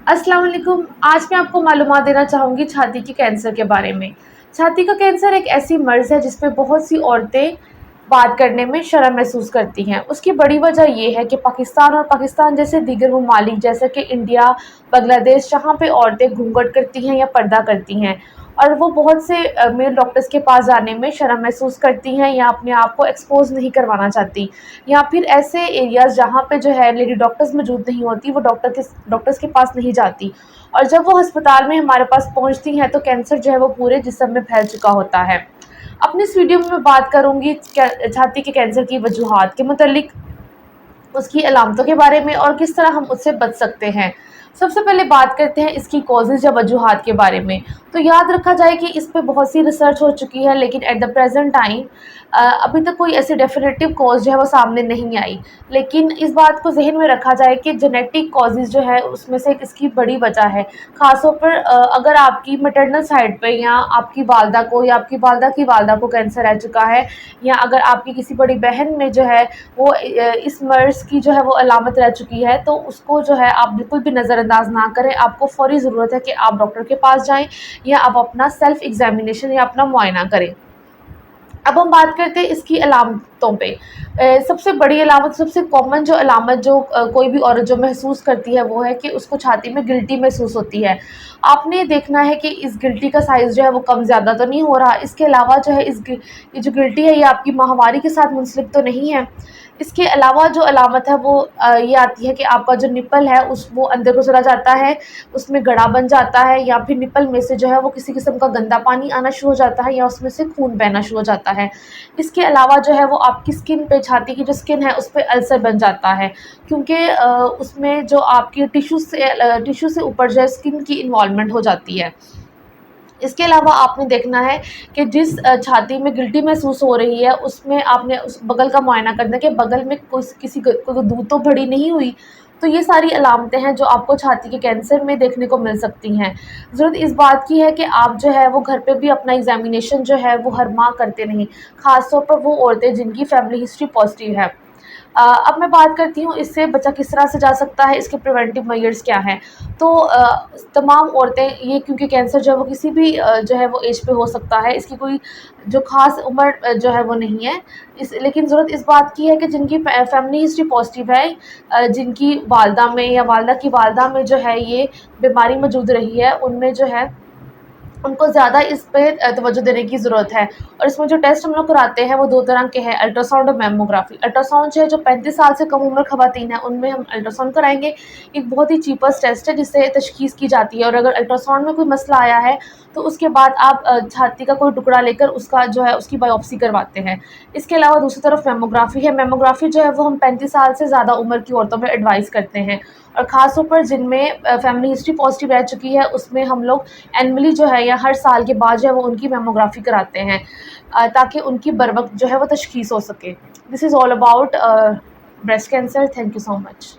अस्सलाम वालेकुम। आज मैं आपको मालूमात देना चाहूँगी छाती के कैंसर के बारे में। छाती का कैंसर एक ऐसी मर्ज़ है जिसमें बहुत सी औरतें बात करने में शर्म महसूस करती हैं। उसकी बड़ी वजह ये है कि पाकिस्तान जैसे दीगर ममालिक जैसे कि इंडिया, बांग्लादेश, जहाँ पे औरतें घूंघट करती हैं या पर्दा करती हैं और वो बहुत से मेल डॉक्टर्स के पास जाने में शर्म महसूस करती हैं या अपने आप को एक्सपोज़ नहीं करवाना चाहती, या फिर ऐसे एरियाज़ जहाँ पे जो है लेडी डॉक्टर्स मौजूद नहीं होती, वो डॉक्टर्स के पास नहीं जाती, और जब वो अस्पताल में हमारे पास पहुँचती हैं तो कैंसर जो है वो पूरे जिस्म में फैल चुका होता है। अपनी इस वीडियो में मैं बात करूँगी छाती के कैंसर की वजूहात के मुतालिक, उसकी अलामतों के बारे में और किस तरह हम उससे बच सकते हैं। सबसे पहले बात करते हैं इसकी कॉजेज़ या वजूहात के बारे में। तो याद रखा जाए कि इस पे बहुत सी रिसर्च हो चुकी है, लेकिन एट द प्रेज़ेंट टाइम अभी तक कोई ऐसी डेफ़िनेटिव कॉज़ जो है वो सामने नहीं आई। लेकिन इस बात को ज़हन में रखा जाए कि जेनेटिक कॉजेज़ जो है उसमें से एक इसकी बड़ी वजह है। ख़ास तौर पर अगर आपकी मैटरनल साइड पे या आपकी वालदा को या आपकी वालदा की वालदा को कैंसर रह चुका है, या अगर आपकी किसी बड़ी बहन में जो है वो इस मर्ज़ की जो है वो अलामत रह चुकी है, तो उसको जो है आप बिल्कुल भी नज़रअंदाज ना करें। आपको फ़ौरी ज़रूरत है कि आप डॉक्टर के पास जाएँ या आप अपना सेल्फ़ एग्ज़ामिनेशन या अपना मुआयना करें। अब हम बात करते हैं इसकी अलामतों पे। सबसे बड़ी अलामत, सबसे कॉमन जो अलामत जो कोई भी औरत जो महसूस करती है वो है कि उसको छाती में गिल्टी महसूस होती है। आपने देखना है कि इस गिल्टी का साइज़ जो है वो कम ज़्यादा तो नहीं हो रहा। इसके अलावा जो है ये जो गिल्टी है ये आपकी माहवारी के साथ मुंसलिक तो नहीं है। इसके अलावा जो अलामत है वो ये आती है कि आपका जो निप्पल है वो अंदर को चला जाता है, उसमें गड़ा बन जाता है, या फिर निप्पल में से जो है वो किसी किस्म का गंदा पानी आना शुरू हो जाता है या उसमें से खून बहना शुरू हो जाता है। इसके अलावा जो है वो आपकी स्किन पे, छाती की जो स्किन है उस पे अल्सर बन जाता है, क्योंकि उसमें जो आपकी टिश्यू से ऊपर जो है स्किन की इन्वॉल्वमेंट हो जाती है। इसके अलावा आपने देखना है कि जिस छाती में गिल्टी महसूस हो रही है उसमें आपने उस बगल का मुआयना करना है कि बगल में कोई दूध तो भरी नहीं हुई। तो ये सारी अलामतें हैं जो आपको छाती के कैंसर में देखने को मिल सकती हैं। ज़रूरत इस बात की है कि आप जो है वो घर पे भी अपना एग्ज़ामिनेशन जो है वो हर माह करते रहें, ख़ास तौर पर वो औरतें जिनकी फैमिली हिस्ट्री पॉज़िटिव है। अब मैं बात करती हूँ इससे बचा किस तरह से जा सकता है, इसके प्रिवेंटिव मेजर्स क्या हैं। तो तमाम औरतें ये, क्योंकि कैंसर जो है वो किसी भी जो है वो एज पे हो सकता है, इसकी कोई जो ख़ास उम्र जो है वो नहीं है। लेकिन ज़रूरत इस बात की है कि जिनकी फैमिली हिस्ट्री पॉज़िटिव है, जिनकी वालदा में या वालदा की वालदा में जो है ये बीमारी मौजूद रही है, उनमें जो है उनको ज़्यादा इस पे तवज्जो देने की ज़रूरत है। और इसमें जो टेस्ट हम लोग कराते हैं वो 2 तरह के हैं, अल्ट्रासाउंड और मैमोग्राफ़ी। अल्ट्रासाउंड जो है, जो 35 साल से कम उम्र ख़वातीन हैं उनमें हम अल्ट्रासाउंड कराएँगे। एक बहुत ही चीपेस्ट टेस्ट है जिससे तशख़ीस की जाती है, और अगर अल्ट्रासाउंड में कोई मसला आया है तो उसके बाद आप छाती का कोई टुकड़ा लेकर उसका जो है उसकी बायोप्सी करवाते हैं। इसके अलावा दूसरी तरफ मैमोग्राफ़ी है। मैमोग्राफ़ी जो है वो हम 35 साल से ज़्यादा उम्र की औरतों में एडवाइस करते हैं, और ख़ास तौर पर जिनमें फैमिली हिस्ट्री पॉज़िटिव रह चुकी है उसमें हम लोग एनुअली जो है या हर साल के बाद जो है वो उनकी मैमोग्राफ़ी कराते हैं, ताकि उनकी बर वक़्त जो है वो तशख़ीस हो सके। This is all about breast cancer. Thank you so much.